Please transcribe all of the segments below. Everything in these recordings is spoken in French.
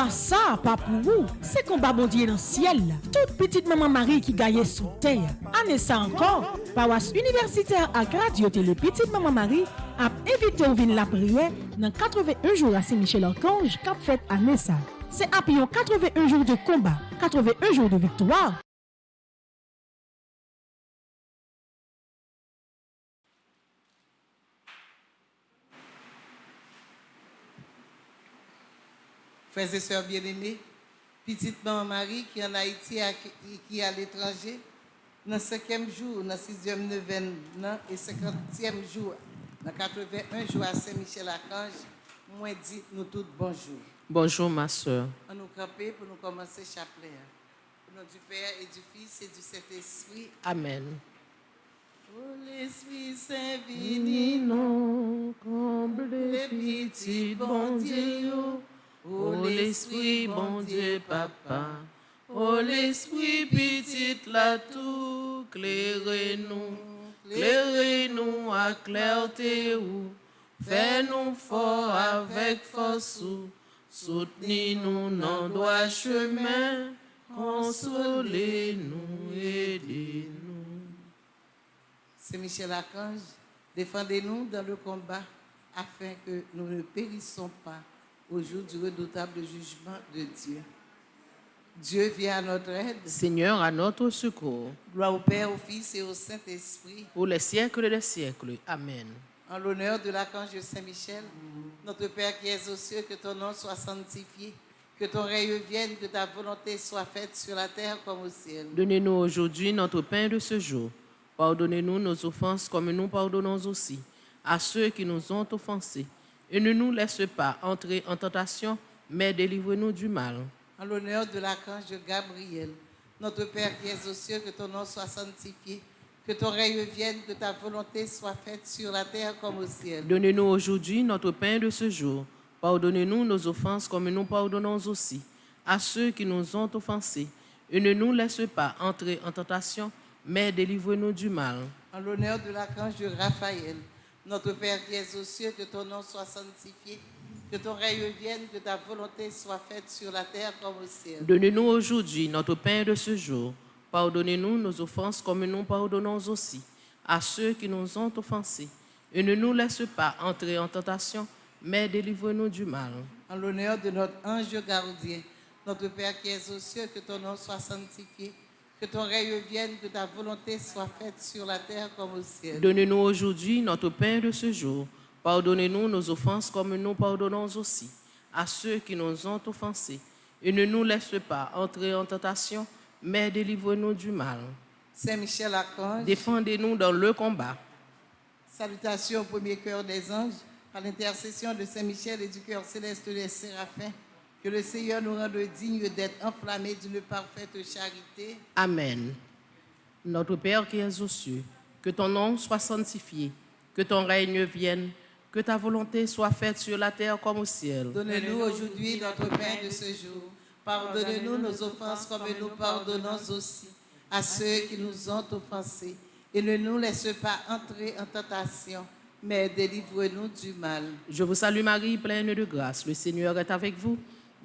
combat ça, pas pour vous. C'est combat bon Dieu dans le ciel. Toute petite maman Marie qui gagne sous terre. Année ça encore, paroisse universitaire à Radio Télé Petite Maman Marie a invité au vin la prière dans 81 jours à Saint-Michel-Archange qu'a fait année ça. C'est après 81 jours de combat, 81 jours de victoire. Frères et sœurs bien-aimés, petite maman Marie qui est en Haïti et qui est à l'étranger, dans le 5e jour, dans le 6e neuvaine et 50e jour, dans 81 jours à Saint-Michel-Archange, moi dis nous tous bonjour. Bonjour ma soeur. On nous camper pour nous commencer le chapelet. Au nom du Père et du Fils et du Saint-Esprit. Amen. Oh l'Esprit Saint vini non, comble les petits bon Dieu. Oh l'Esprit bon Dieu Papa. Oh l'Esprit petite la tout, clairez-nous à clarté ou. Fais-nous fort avec force ou. Soutenez-nous dans droit chemin, consolez-nous, aidez-nous. Saint Michel Archange, défendez-nous dans le combat afin que nous ne périssons pas au jour du redoutable jugement de Dieu. Dieu vient à notre aide. Seigneur, à notre secours. Gloire au Père, au Fils et au Saint-Esprit. Pour les siècles des siècles. Amen. En l'honneur de l'archange Saint-Michel, notre Père qui es aux cieux, que ton nom soit sanctifié, que ton règne vienne, que ta volonté soit faite sur la terre comme au ciel. Donnez-nous aujourd'hui notre pain de ce jour. Pardonnez-nous nos offenses comme nous pardonnons aussi à ceux qui nous ont offensés. Et ne nous laisse pas entrer en tentation, mais délivre-nous du mal. En l'honneur de l'archange Gabriel, notre Père qui es aux cieux, que ton nom soit sanctifié, que ton règne vienne, que ta volonté soit faite sur la terre comme au ciel. Donnez-nous aujourd'hui notre pain de ce jour. Pardonnez-nous nos offenses comme nous pardonnons aussi à ceux qui nous ont offensés. Et ne nous laisse pas entrer en tentation, mais délivre-nous du mal. En l'honneur de l'archange Raphaël, notre Père qui es aux cieux, que ton nom soit sanctifié, que ton règne vienne, que ta volonté soit faite sur la terre comme au ciel. Donnez-nous aujourd'hui notre pain de ce jour. Pardonnez-nous nos offenses comme nous pardonnons aussi à ceux qui nous ont offensés. Et ne nous laisse pas entrer en tentation, mais délivre-nous du mal. En l'honneur de notre ange gardien, notre Père qui es aux cieux, que ton nom soit sanctifié, que ton règne vienne, que ta volonté soit faite sur la terre comme au ciel. Donnez-nous aujourd'hui notre pain de ce jour. Pardonnez-nous nos offenses comme nous pardonnons aussi à ceux qui nous ont offensés. Et ne nous laisse pas entrer en tentation, mais délivre-nous du mal. Saint Michel Archange, défendez-nous dans le combat. Salutations au premier cœur des anges, par l'intercession de Saint Michel et du cœur céleste des séraphins, que le Seigneur nous rende dignes d'être enflammés d'une parfaite charité. Amen. Notre Père qui es aux cieux, que ton nom soit sanctifié, que ton règne vienne, que ta volonté soit faite sur la terre comme au ciel. Donne-nous aujourd'hui notre pain de ce jour. Pardonne-nous nos offenses comme nous pardonnons aussi à ceux qui nous ont offensés. Et ne nous laisse pas entrer en tentation, mais délivre-nous du mal. Je vous salue Marie, pleine de grâce. Le Seigneur est avec vous.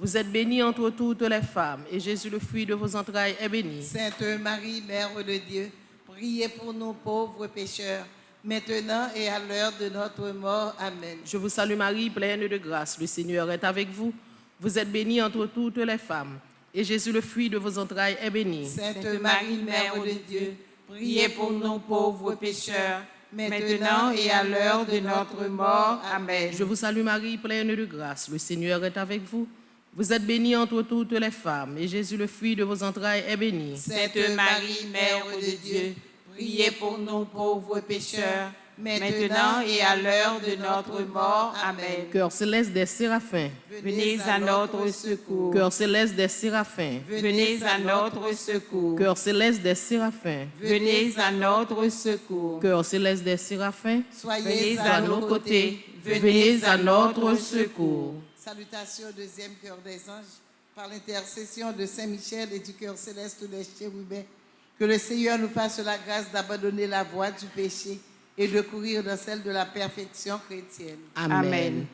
Vous êtes bénie entre toutes les femmes, et Jésus, le fruit de vos entrailles, est béni. Sainte Marie, Mère de Dieu, priez pour nous pauvres pécheurs, maintenant et à l'heure de notre mort. Amen. Je vous salue Marie, pleine de grâce. Le Seigneur est avec vous. Vous êtes bénie entre toutes les femmes, et Jésus, le fruit de vos entrailles, est béni. Sainte Marie, Mère de Dieu, priez pour nous pauvres pécheurs, maintenant et à l'heure de notre mort. Amen. Je vous salue Marie, pleine de grâce. Le Seigneur est avec vous. Vous êtes bénie entre toutes les femmes, et Jésus, le fruit de vos entrailles, est béni. Sainte Marie, Mère de Dieu, priez pour nous pauvres pécheurs, maintenant et à l'heure de notre mort. Amen. Cœur céleste des séraphins, venez à notre secours. Cœur céleste des séraphins, venez à notre secours. Cœur céleste des séraphins, venez à notre secours. Cœur céleste des séraphins, soyez à nos côtés, venez à notre secours. Salutations au deuxième cœur des anges, par l'intercession de Saint Michel et du cœur céleste des chérubins, que le Seigneur nous fasse la grâce d'abandonner la voie du péché et de courir dans celle de la perfection chrétienne. Amen.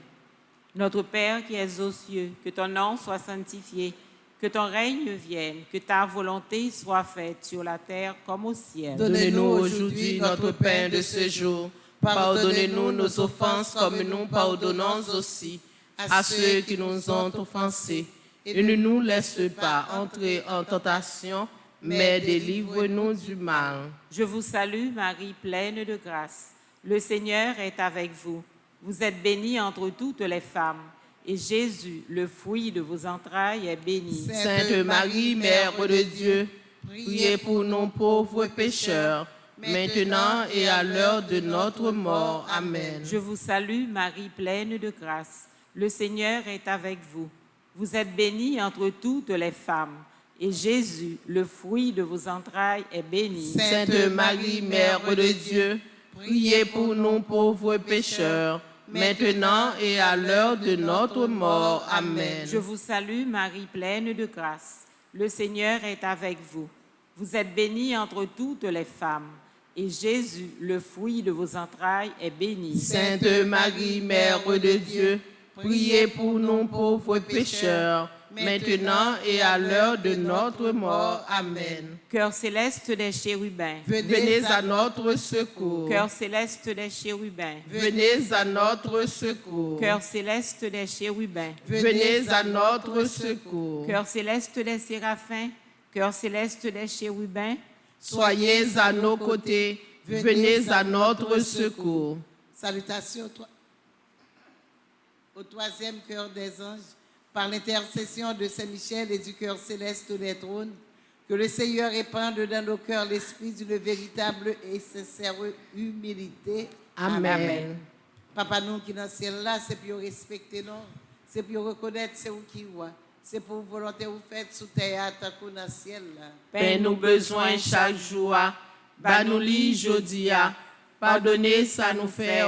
Notre Père qui es aux cieux, que ton nom soit sanctifié, que ton règne vienne, que ta volonté soit faite sur la terre comme au ciel. Donnez-nous aujourd'hui notre pain de ce jour. Pardonnez-nous nos offenses comme nous pardonnons aussi à ceux qui nous ont offensés. Et ne nous laisse pas entrer en tentation, mais délivre-nous du mal. Je vous salue, Marie, pleine de grâce. Le Seigneur est avec vous. Vous êtes bénie entre toutes les femmes, et Jésus, le fruit de vos entrailles, est béni. Sainte Marie, Mère de Dieu, priez pour nous pauvres pécheurs, maintenant et à l'heure de notre mort. Amen. Je vous salue, Marie, pleine de grâce. Le Seigneur est avec vous. Vous êtes bénie entre toutes les femmes, et Jésus, le fruit de vos entrailles, est béni. Sainte Marie, Mère de Dieu, priez pour nous pauvres pécheurs, maintenant et à l'heure de notre mort. Amen. Je vous salue, Marie, pleine de grâce. Le Seigneur est avec vous. Vous êtes bénie entre toutes les femmes, et Jésus, le fruit de vos entrailles, est béni. Sainte Marie, Mère de Dieu, priez pour nous pauvres pécheurs, maintenant et à l'heure de notre mort. Amen. Cœur céleste des chérubins, Venez à notre secours. cœur céleste des chérubins, Venez à notre secours. cœur céleste des chérubins, Venez à notre secours. cœur céleste des séraphins, cœur céleste des chérubins, Soyez à nos côtés. Venez à notre secours. Salutations au troisième cœur des anges, par l'intercession de Saint-Michel et du cœur céleste des trônes, que le Seigneur répande dans nos cœurs l'esprit d'une véritable et sincère humilité. Amen. Papa, nous qui dans le ciel là, c'est pour respecter nous, c'est pour reconnaître c'est où qui voit, c'est pour volonté vous faites sous terre, tant qu'on dans le ciel là. Paix nous besoin chaque jour. Ba nous li jodia. Pardonnez ça nous fait.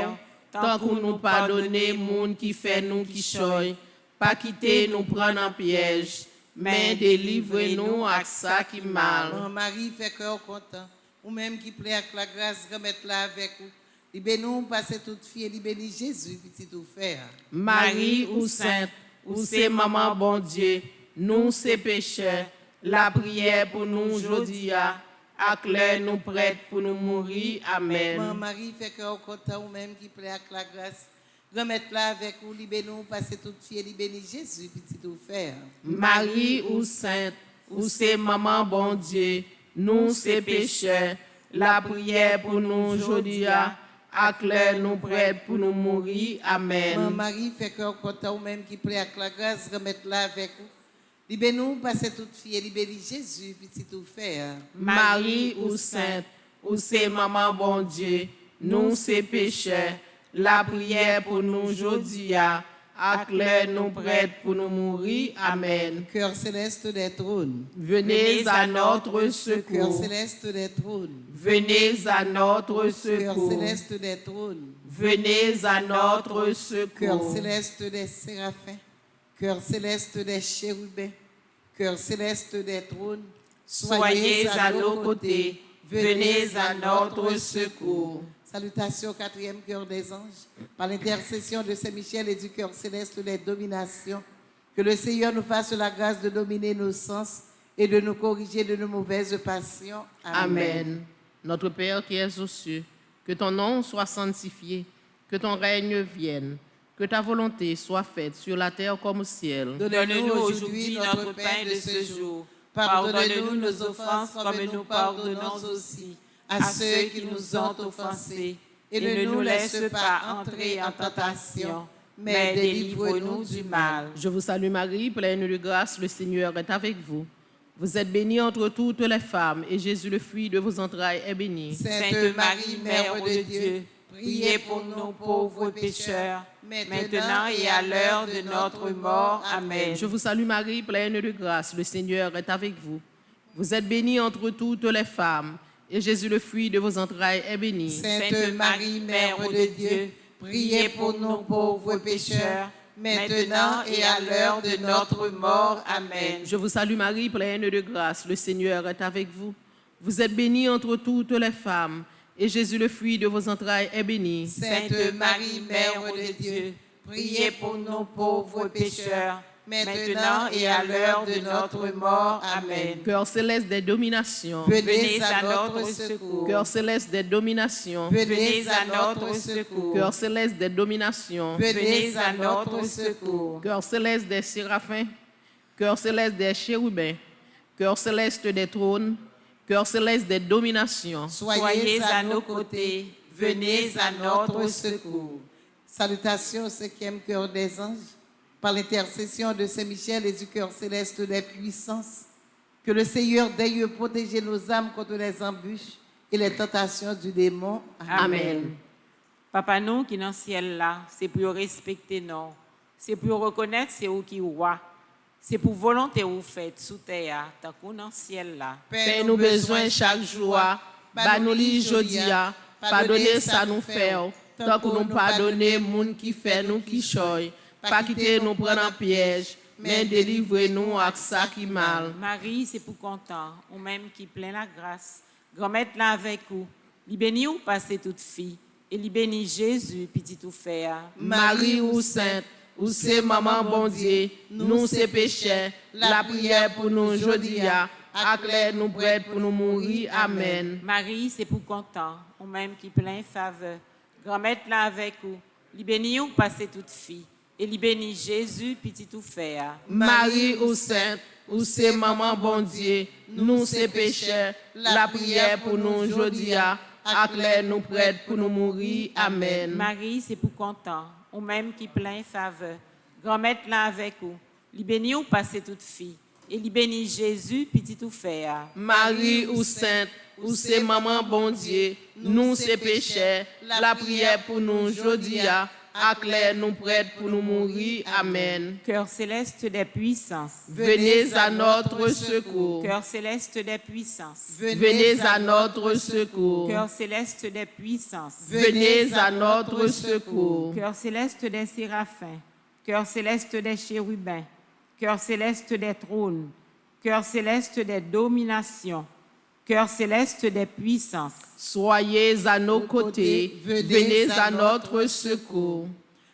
Tant qu'on nous pardonner monde qui fait nous qui choy. Pas quitter nous prendre en piège. Mais délivrez-nous à ça qui mal. Marie fait cœur content, ou même qui plaît avec la grâce, remettre-la avec vous. Libère-nous, passer toute fille, libère-nous Jésus, petit tout faire. Marie ou sainte, ou c'est maman bon Dieu, nous c'est pécheurs, la prière pour nous aujourd'hui, acclaire nous prêtes pour nous mourir. Amen. Marie fait cœur content, ou même qui plaît avec la grâce, remettre-la avec vous, libère-nous, passer toute fille, libère-nous Jésus, petit tout faire. Marie ou sainte, ou c'est maman bon Dieu, nous c'est pécheurs, la prière pour nous aujourd'hui, acclaire nous prêtes pour nous mourir. Amen. Marie fait cœur content, ou même qui plaît avec la grâce, remettre-la avec vous. Libère-nous, passer toute fille, libère-nous Jésus, petit tout faire. Marie ou sainte, ou c'est maman bon Dieu, nous c'est pécheurs, la prière pour nous aujourd'hui, acclaire nous prêtes pour nous mourir. Amen. Cœur céleste des trônes, Venez à notre cœur secours. céleste des trônes, Venez à notre cœur secours. céleste des trônes, Venez à notre cœur secours. céleste des séraphins, cœur céleste des chérubins, cœur céleste des trônes, Soyez à nos côtés. Venez à notre secours. Salutations au quatrième cœur des anges, par l'intercession de Saint-Michel et du cœur céleste des dominations, que le Seigneur nous fasse la grâce de dominer nos sens et de nous corriger de nos mauvaises passions. Amen. Notre Père qui es aux cieux, que ton nom soit sanctifié, que ton règne vienne, que ta volonté soit faite sur la terre comme au ciel. donne-nous aujourd'hui notre pain de ce jour. Pardonne-nous nos offenses comme nous pardonnons aussi à ceux qui nous ont offensés. Et ne nous laisse pas entrer en tentation, mais délivre-nous du mal. Je vous salue Marie, pleine de grâce, le Seigneur est avec vous. Vous êtes bénie entre toutes les femmes, et Jésus, le fruit de vos entrailles, est béni. Sainte Marie, Mère de Dieu, priez pour nous pauvres pécheurs, maintenant et à l'heure de notre mort. Amen. Je vous salue Marie, pleine de grâce, le Seigneur est avec vous. Vous êtes bénie entre toutes les femmes, et Jésus, le fruit de vos entrailles, est béni. Sainte Marie, Mère de Dieu, priez pour nous pauvres pécheurs, maintenant et à l'heure de notre mort. Amen. Je vous salue Marie, pleine de grâce, le Seigneur est avec vous. Vous êtes bénie entre toutes les femmes, et Jésus, le fruit de vos entrailles, est béni. Sainte Marie, Mère de Dieu, Priez pour nous pauvres pécheurs, maintenant et à l'heure de notre mort. Amen. Cœur céleste des dominations, Venez à notre secours. cœur céleste des dominations, Venez à notre secours. cœur céleste des dominations, Venez à notre secours. cœur céleste des séraphins, cœur céleste des chérubins, cœur céleste des trônes, cœur céleste des dominations. Soyez à nos côtés. Venez à notre secours. Salutations au 5e cœur des anges, par l'intercession de Saint-Michel et du cœur céleste des puissances. Que le Seigneur daigne protéger nos âmes contre les embûches et les tentations du démon. Amen. Papa nous qui dans le ciel là, c'est pour respecter nous. C'est pour reconnaître c'est vous qui roi. C'est pour volonté vous faites sous terre, tant qu'on dans le ciel là. Père, nous besoin chaque jour, bah nous li jodia, pardonnez ça nous faire, tant que nous pardonner moun qui fait nous qui choy, pas quitter nous prendre en piège, mais délivrez-nous à ça qui mal. Marie, c'est pour content, ou même qui plein la grâce. Grand-mère là avec vous, li béni ou passer toute fille, et li béni Jésus, petit ou fait. Marie ou sainte, ou c'est maman bon Dieu, nous c'est péchés, la prière pour nous jodia, acclare nous prête pour nous mourir. Amen. Marie, c'est pour content, ou même qui plein faveur. Grand-mère là avec vous, li béni ou passer toute fille, et li béni Jésus, petit ou fait. Marie ou sainte, ou c'est maman bon Dieu, nous c'est péchés, la prière pour nous jodia, acclare nous prête pour nous mourir. Amen. Marie, c'est pour content, ou même qui plein faveur. Grand-mère là avec vous, li béni ou passer toute fille, et li béni Jésus, petit ou fait. Marie ou sainte, ou c'est maman bon Dieu, nous c'est péchés, la prière pour nous jodia, acclare nous prête pour nous mourir. Amen. Cœur céleste des puissances. Venez à notre secours. Cœur céleste des puissances. Venez à notre secours. Cœur céleste des puissances. Venez à notre secours. Cœur céleste des séraphins. Cœur céleste des chérubins. Cœur céleste des trônes. Cœur céleste des dominations. Cœur céleste des puissances. Soyez à nos côtés. Venez à notre secours.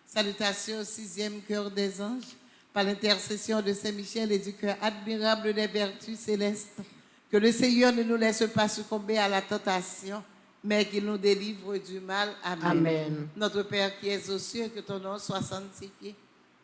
Salutations au 6e cœur des anges, par l'intercession de Saint-Michel et du cœur admirable des vertus célestes. Que le Seigneur ne nous laisse pas succomber à la tentation, mais qu'il nous délivre du mal. Amen. Amen. Notre Père qui es aux cieux, que ton nom soit sanctifié.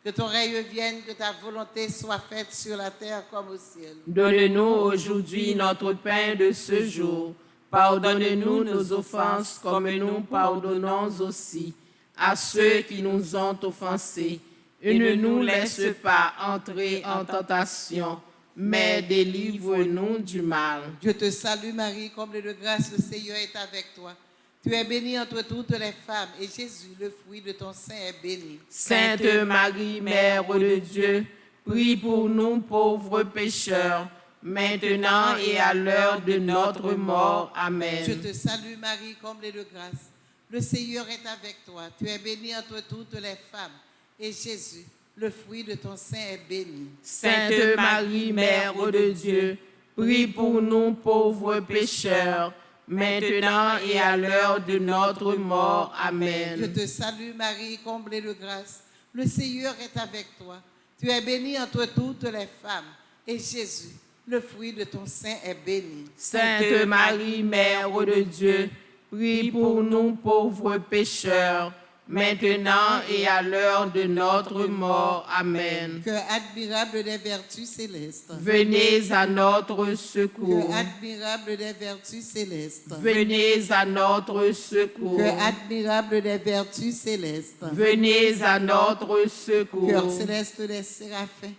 Que ton règne vienne, que ta volonté soit faite sur la terre comme au ciel. Donne-nous aujourd'hui notre pain de ce jour. Pardonne-nous nos offenses comme nous pardonnons aussi à ceux qui nous ont offensés. Et ne nous laisse pas entrer en tentation, mais délivre-nous du mal. Je te salue Marie, comblée de grâce, le Seigneur est avec toi. Tu es bénie entre toutes les femmes, et Jésus, le fruit de ton sein, est béni. Sainte Marie, Mère de Dieu, prie pour nous pauvres pécheurs, maintenant et à l'heure de notre mort. Amen. Je te salue Marie, comblée de grâce. Le Seigneur est avec toi. Tu es bénie entre toutes les femmes, et Jésus, le fruit de ton sein, est béni. Sainte Marie, Mère de Dieu, prie pour nous pauvres pécheurs, maintenant et à l'heure de notre mort. Amen. Je te salue Marie, comblée de grâce. Le Seigneur est avec toi. Tu es bénie entre toutes les femmes, et Jésus, le fruit de ton sein, est béni. Sainte Marie, Mère de Dieu, prie pour nous pauvres pécheurs, maintenant et à l'heure de notre mort. Amen. Cœur admirable des vertus célestes. Venez à notre secours. Cœur admirable des vertus célestes. Venez à notre secours. Cœur admirable des vertus célestes. Venez à notre secours. Cœur céleste des séraphins.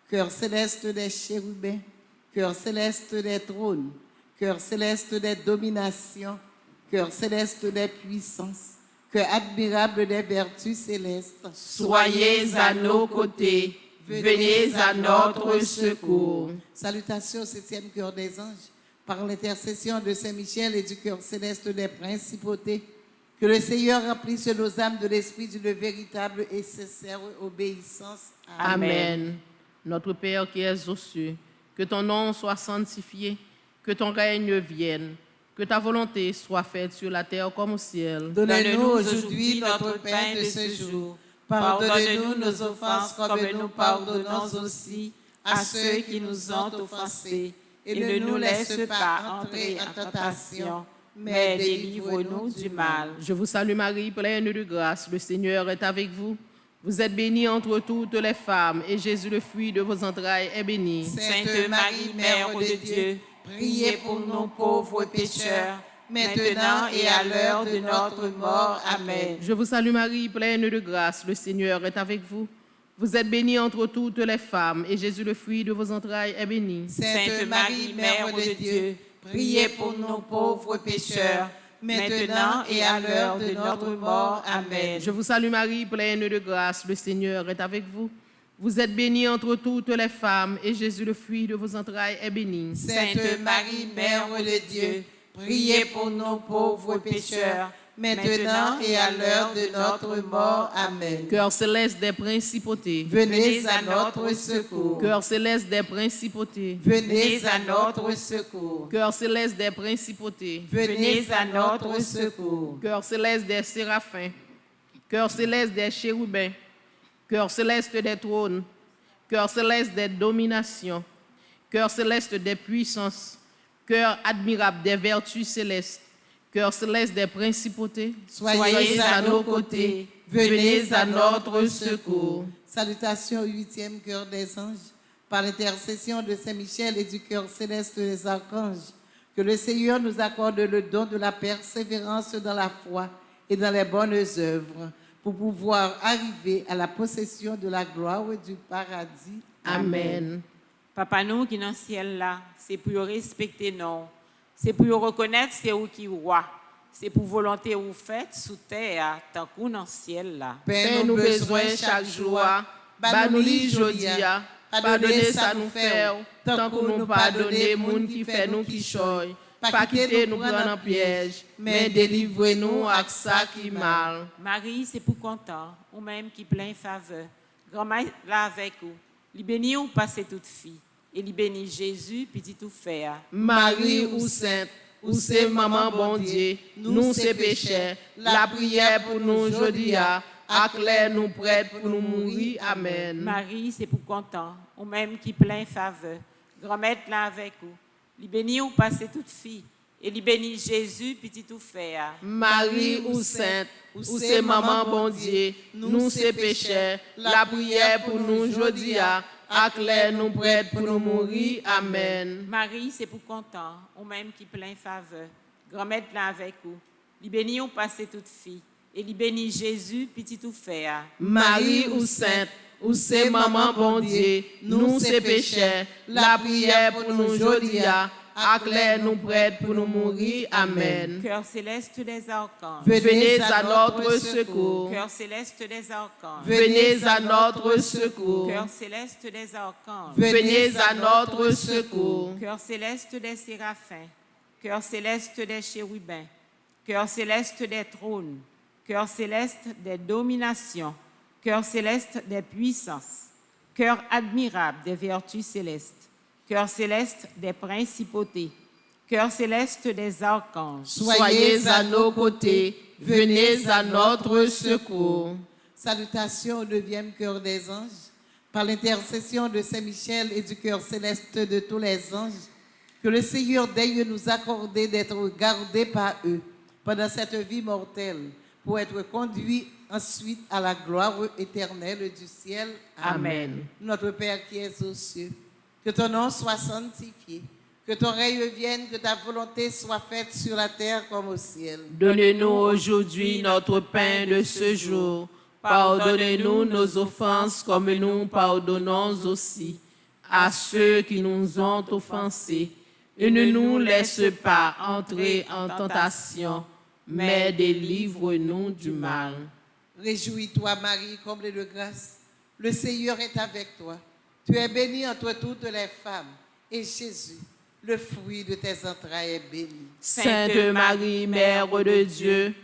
Cœur céleste des chérubins. Cœur céleste des trônes. Cœur céleste des dominations. Cœur céleste des puissances. Cœur admirable des vertus célestes. Soyez à nos côtés. Venez à notre secours. Salutations au 7e cœur des anges, par l'intercession de Saint-Michel et du cœur céleste des principautés. Que le Seigneur remplisse nos âmes de l'esprit d'une véritable et sincère obéissance. Amen. Notre Père qui es aux cieux, que ton nom soit sanctifié, que ton règne vienne, que ta volonté soit faite sur la terre comme au ciel. Donne-nous aujourd'hui notre pain de ce jour. Pardonne-nous nos offenses comme nous pardonnons aussi à ceux qui nous ont offensés. Et ne nous laisse pas entrer en tentation, mais délivre-nous du mal. Je vous salue Marie, pleine de grâce, le Seigneur est avec vous. Vous êtes bénie entre toutes les femmes, et Jésus, le fruit de vos entrailles, est béni. Sainte Marie, Mère de Dieu, priez pour nous pauvres pécheurs, maintenant et à l'heure de notre mort. Amen. Je vous salue Marie, pleine de grâce, le Seigneur est avec vous. Vous êtes bénie entre toutes les femmes, et Jésus, le fruit de vos entrailles, est béni. Sainte Marie, Mère de Dieu, priez pour nous pauvres pécheurs, maintenant et à l'heure de notre mort. Amen. Je vous salue Marie, pleine de grâce, le Seigneur est avec vous. Vous êtes bénie entre toutes les femmes, et Jésus, le fruit de vos entrailles, est béni. Sainte Marie, Mère de Dieu, priez pour nous pauvres pécheurs, maintenant et à l'heure de notre mort. Amen. Cœur céleste des principautés, venez à notre secours. Cœur céleste des principautés, venez à notre secours. Cœur céleste des principautés, venez à notre secours. Cœur céleste des séraphins, Cœur céleste des chérubins, Cœur céleste des trônes, Cœur céleste des dominations, Cœur céleste des puissances, Cœur admirable des vertus célestes, Cœur céleste des principautés, soyez à nos côtés, venez à notre secours. Salutations au 8e cœur des anges, par l'intercession de Saint-Michel et du cœur céleste des archanges, que le Seigneur nous accorde le don de la persévérance dans la foi et dans les bonnes œuvres, pour pouvoir arriver à la possession de la gloire du paradis. Amen. Papa nous qui dans le ciel là, c'est pour respecter nous. C'est pour reconnaître c'est où qui roi. C'est pour volonté ou faites sous terre, tant qu'on dans le ciel là. Père nous besoin chaque jour, bah nous li jodia, pardonnez ça nous faire, tant qu'on nous pardonner moun qui fait nous qui choy, pas quitter nous prendre en piège, mais délivrez-nous à ça qui mal. Marie, c'est pour content, ou même qui plein faveur. Grand-mère là avec vous, li béni ou passer toute fille. Et li béni Jésus, petit tout faire. Marie ou sainte, ou c'est maman bon Dieu, nous c'est pécheurs, la prière pour nous aujourd'hui, acclaire nous prête pour nous mourir. Amen. Marie, c'est pour content, ou même qui plein faveur. Grand-mère là avec vous, li béni ou passer toute fille. Et li béni Jésus, petit tout faire. Marie ou sainte, ou c'est maman bon Dieu, nous c'est pécheurs, la prière pour nous aujourd'hui, acclaire nous prête pour nous mourir. Amen. Marie, c'est pour content, ou même qui plein faveur. Grand-mère là avec vous, li béni ou passer toute fille. Et li béni Jésus, petit tout faire. Marie ou sainte, ou c'est maman bon Dieu, nous c'est pécheurs, la prière pour nous aujourd'hui, acclaire nous prête pour nous mourir. Amen. Cœur céleste des archanges, venez à notre secours. Cœur céleste des archanges, venez à notre secours. Cœur céleste des archanges, venez à notre secours. Cœur céleste des séraphins, cœur céleste des chérubins, cœur céleste des trônes, cœur céleste des dominations, cœur céleste des puissances, cœur admirable des vertus célestes, cœur céleste des principautés, cœur céleste des archanges, soyez à nos côtés, venez à notre secours. Salutations au 9e cœur des anges, par l'intercession de Saint-Michel et du cœur céleste de tous les anges, que le Seigneur daigne nous accorder d'être gardés par eux pendant cette vie mortelle, pour être conduits ensuite à la gloire éternelle du ciel. Amen. Notre Père qui es aux cieux, que ton nom soit sanctifié, que ton règne vienne, que ta volonté soit faite sur la terre comme au ciel. Donne-nous aujourd'hui notre pain de ce jour. Pardonnez-nous nos offenses comme nous pardonnons aussi à ceux qui nous ont offensés. Et ne nous laisse pas entrer en tentation, mais délivre-nous du mal. Réjouis-toi, Marie, comblée de grâce. Le Seigneur est avec toi. Tu es bénie entre toutes les femmes, et Jésus, le fruit de tes entrailles, est béni. Sainte Marie, Mère de Dieu,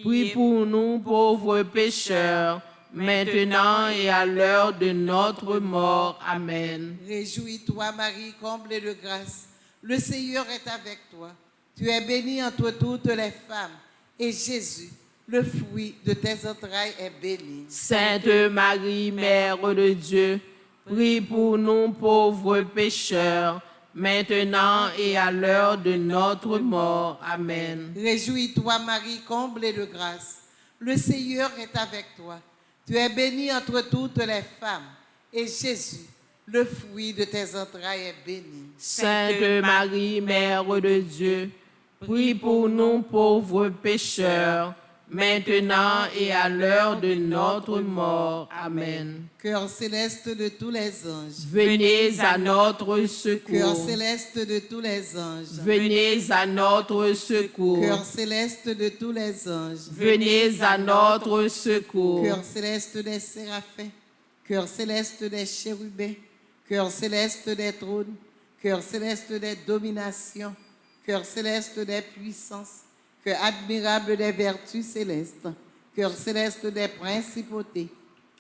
prie pour nous pauvres pécheurs, maintenant et à l'heure de notre mort. Amen. Réjouis-toi, Marie, comblée de grâce. Le Seigneur est avec toi. Tu es bénie entre toutes les femmes, et Jésus, le fruit de tes entrailles est béni. Sainte Marie, Mère de Dieu, prie pour nous pauvres pécheurs, maintenant et à l'heure de notre mort. Amen. Réjouis-toi, Marie, comblée de grâce. Le Seigneur est avec toi. Tu es bénie entre toutes les femmes, et Jésus, le fruit de tes entrailles, est béni. Sainte Marie, Mère de Dieu, prie pour nous pauvres pécheurs, maintenant et à l'heure de notre mort. Amen. Cœur céleste de tous les anges, Venez à notre cœur secours. céleste de tous les anges, Venez à notre secours. cœur céleste de tous les anges, Venez à notre secours. cœur céleste des séraphins, cœur céleste des chérubins, cœur céleste des trônes, cœur céleste des dominations, cœur céleste des puissances, cœur admirable des vertus célestes, cœur céleste des principautés,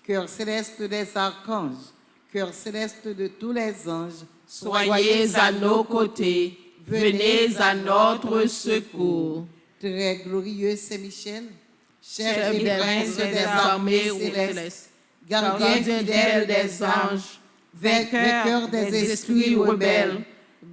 cœur céleste des archanges, cœur céleste de tous les anges, Soyez à nos côtés. Venez à notre secours. Très glorieux Saint-Michel, chef Chef et des prince reins des armées célestes, gardien fidèle des anges, vainqueur des esprits rebelles,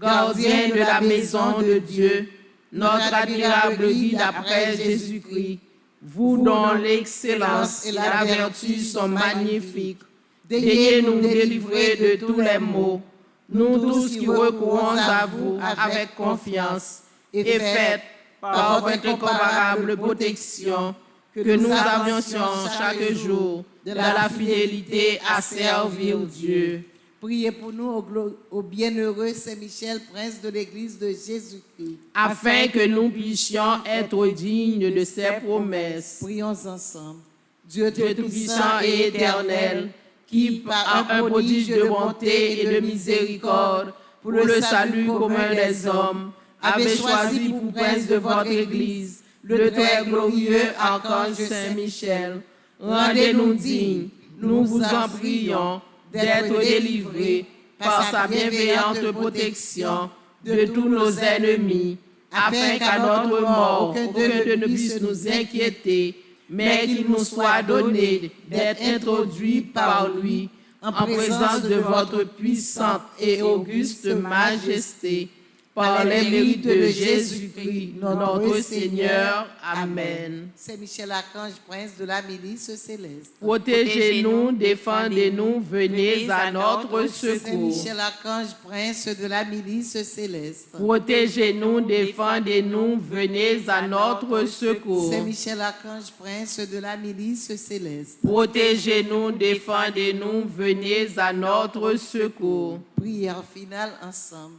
gardien de la maison de Dieu, notre admirable guide après Jésus-Christ, vous dont l'excellence et la vertu sont magnifiques, daignez nous délivrer de tous les maux, nous tous qui recourons à vous avec confiance, et faites, par votre incomparable protection, que nous avancions chaque jour de la fidélité à servir Dieu. Priez pour nous au bienheureux Saint-Michel, prince de l'Église de Jésus-Christ. Afin que nous puissions être dignes de ses promesses. Prions ensemble. Dieu Dieu tout-puissant et éternel, qui, par un prodige de bonté et de miséricorde, pour le salut commun des hommes, avait choisi pour prince de votre Église le très glorieux archange Saint-Michel. Rendez-nous dignes, nous vous en prions, d'être délivrés par sa bienveillante protection de tous nos ennemis, afin qu'à notre mort, aucun ne puisse nous inquiéter, mais qu'il nous soit donné d'être introduit par lui en présence de votre puissante et auguste majesté, par les mérites de Jésus-Christ, notre Seigneur. Amen. Saint-Michel Archange, prince de la milice céleste. Protégez-nous, défendez-nous, venez à notre secours. Saint-Michel Archange, prince de la milice céleste. Protégez-nous, défendez-nous, venez à notre secours. Saint-Michel Archange, prince de la milice céleste. Protégez-nous, défendez-nous, venez à notre secours. Prière finale ensemble.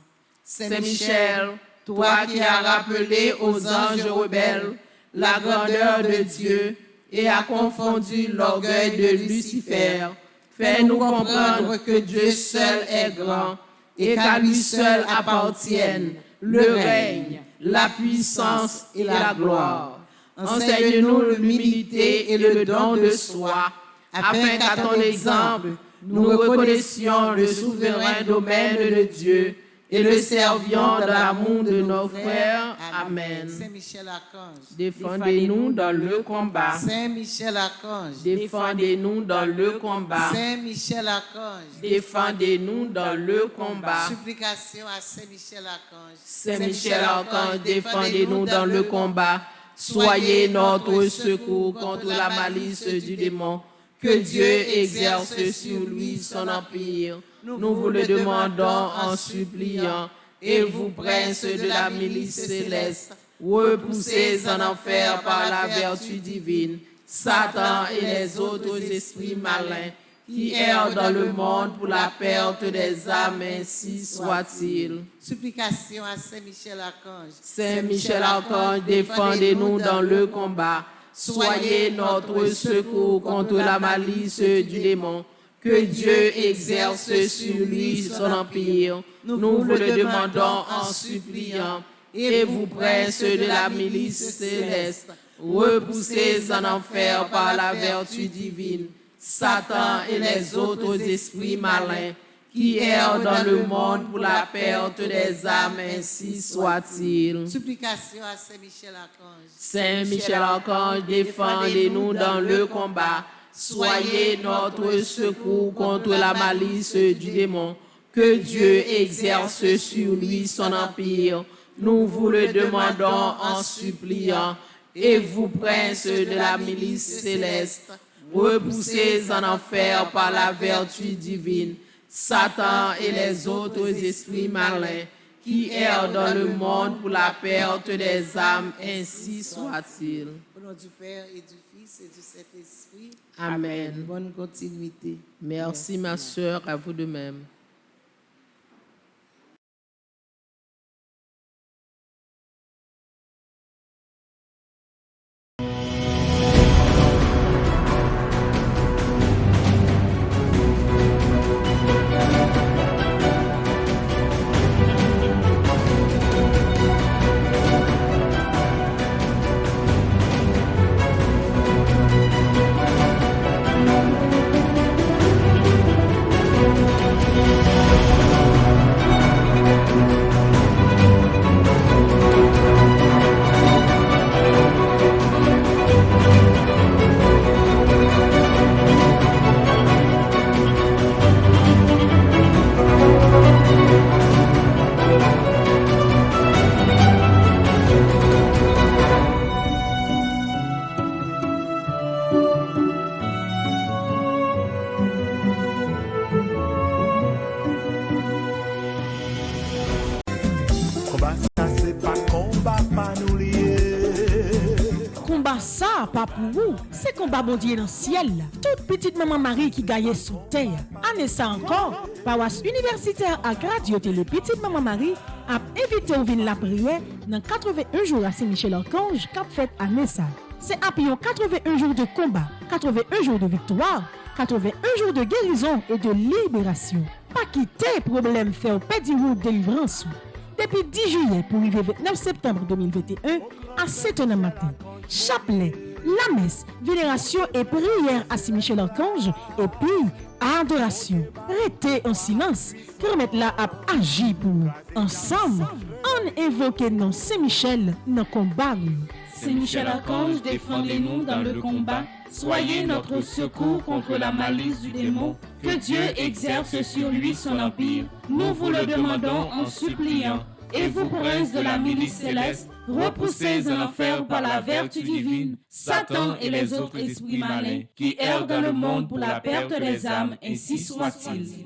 Saint-Michel, toi qui as rappelé aux anges rebelles la grandeur de Dieu et as confondu l'orgueil de Lucifer, fais-nous comprendre que Dieu seul est grand et qu'à lui seul appartiennent le règne, la puissance et la gloire. Enseigne-nous l'humilité et le don de soi, afin qu'à ton exemple, nous reconnaissions le souverain domaine de Dieu et le servions dans l'amour de nos frères. Amen. Saint-Michel Archange. Défendez-nous dans le combat. Saint-Michel Archange. Défendez-nous dans le combat. Saint-Michel Archange. Défendez-nous dans le combat. Supplication à Saint-Michel Archange. Saint-Michel Archange, défendez-nous dans le combat. Soyez notre secours contre la malice du démon. Que Dieu exerce sur lui son empire. Nous vous le demandons en suppliant. Et vous, princes de la milice céleste, repoussez en enfer par la vertu divine Satan et les autres esprits malins qui errent dans le monde pour la perte des âmes, ainsi soit-il. Supplication à Saint-Michel Archange. Saint-Michel Archange, défendez-nous dans le combat. Soyez notre secours contre la malice du démon. Que Dieu exerce sur lui son empire. Nous vous le demandons en suppliant. Et vous, princes de la milice céleste, repoussez en enfer par la vertu divine Satan et les autres esprits malins qui errent dans le monde pour la perte des âmes, ainsi soit-il. Supplication à Saint Michel Archange. Saint Michel Archange, défendez-nous dans le combat. Soyez notre secours contre la malice du démon. Que Dieu exerce sur lui son empire. Nous vous le demandons en suppliant. Et vous, princes de la milice céleste, repoussez en enfer par la vertu divine Satan et les autres esprits malins qui errent dans le monde pour la perte des âmes, ainsi soit-il. Au nom du Père et du Fils et du Saint-Esprit. Amen. Bonne continuité. Merci ma sœur, à vous de même. Combat ça, pas pour vous. C'est combat bon Dieu dans le ciel. Toute petite maman Marie qui gagne sous terre. Année ça encore, paroisse universitaire à Radio Télé Petite Maman Marie a invité au vin la prière dans 81 jours à Saint-Michel-Archange qu'a fait année ça. C'est après 81 jours de combat, 81 jours de victoire, 81 jours de guérison et de libération. Pas quitter problème faire pédi route délivrance. Depuis 10 juillet pour arriver 29 septembre 2021 à 7h du matin. Chapelet, la messe, vénération et prière à Saint-Michel-Archange et puis adoration. Restez en silence, permettre là à agir pour nous. Ensemble, on évoque non Saint-Michel dans le combat. Saint-Michel-Archange, défendez-nous dans le combat. Soyez notre secours contre la malice du démon. Que Dieu exerce sur lui son empire. Nous vous le demandons en suppliant. Et vous, princes de la milice céleste, repoussez en enfer par la vertu divine Satan et les autres esprits malins qui errent dans le monde pour la perte des âmes, ainsi soit-il.